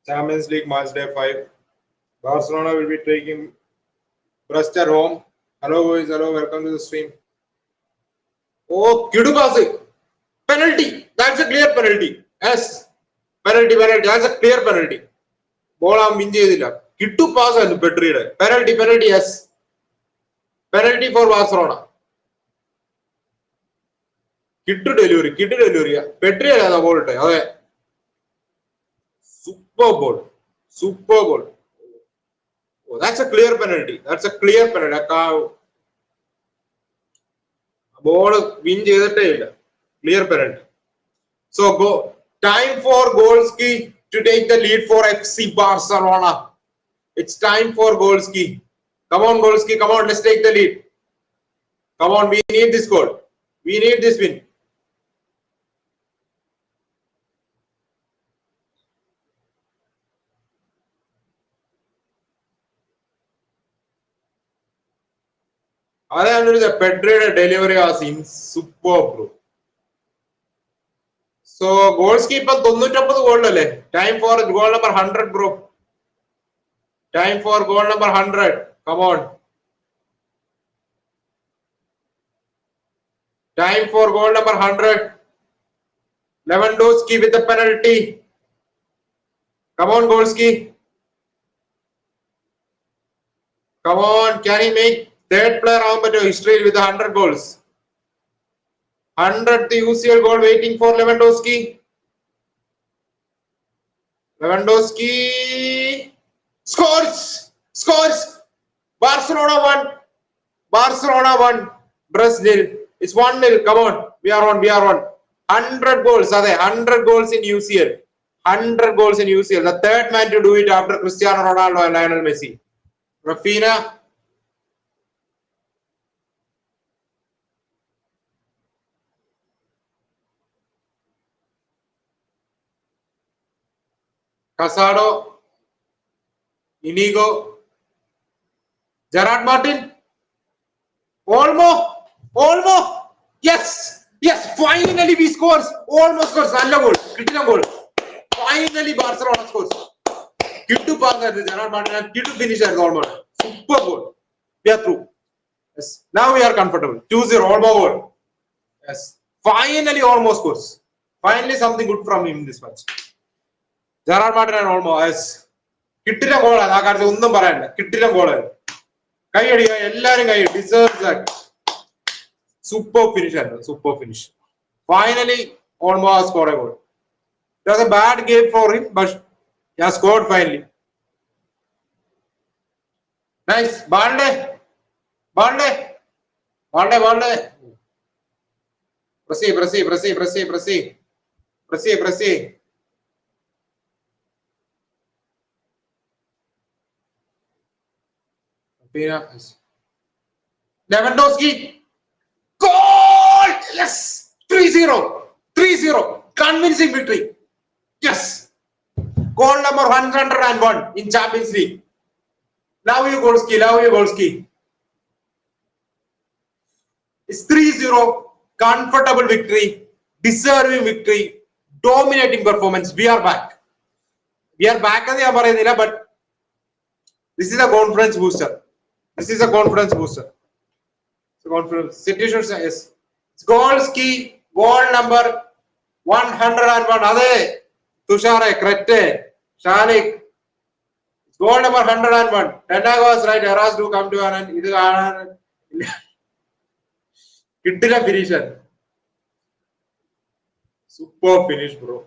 Champions League match day 5. Barcelona will be taking Brest at home. Hello boys, hello, welcome to the stream. Oh, Kidu pass. Penalty. That's a clear penalty. Yes. Penalty. That's a clear penalty. Ball am win cheyidilla. Kidu pass and Pedri'de. Penalty, yes. Penalty for Barcelona. Kidu delivery. Pedri the ball itte. Ade. Super ball. Oh, that's a clear penalty. Ball win cheyiditté illa. Clear penalty. So go time for Golski to take the lead for FC Barcelona. It's time for Golski. Come on, Golski. Come on, let's take the lead. Come on, we need this goal. We need this win. The Pedri delivery was superb, bro. So Golski ipo 99 goal alle. Time for goal number 100, bro. Time for goal number 100. Come on. Time for goal number 100. Lewandowski with the penalty. Come on, Golski. Come on, can he make third player out of history with 100 goals? 100th UCL goal waiting for Lewandowski. Lewandowski scores. Barcelona won. Brazil. It's 1-0. Come on. We are on. 100 goals. 100 goals in UCL. 100 goals in UCL. The third man to do it after Cristiano Ronaldo and Lionel Messi. Rafinha. Casado. Inigo. Gerard Martin. Olmo. Yes. Finally we scores. Olmo scores. Nalla goal. Critical goal. Finally Barcelona scores. Kidu pass at Gerard Martin and Kidu finish at Olmo. Super goal. We are through. Yes. Now we are comfortable. 2-0 Olmo goal. Yes. Finally Olmo scores. Finally something good from him in this match. Gerard Martin and Olmo. Yes. Kittilam goal. ആ കാര്യത്തിൽ ഒന്നും പറയാനില്ല. കിട്ടില്ല goal. കൈയടിക്കുക എല്ലാരും കൈ deserves that. Super finish. Finally, almost scored a goal. It was a bad game for him, but he has scored finally. Nice. Balde. Proceed. Lewandowski. Goal! Yes! 3-0. Convincing victory. Yes! Goal number 101 in Champions League. Love you, Golski. It's 3-0. Comfortable victory. Deserving victory. Dominating performance. We are back. But this is a confidence booster. Situation is Golski, goal number 101. Ade Tushare, Krete, Shanik. Goal number 101. Tenag was right. Eras do come to an end. Kittila finisher. Super finish, bro.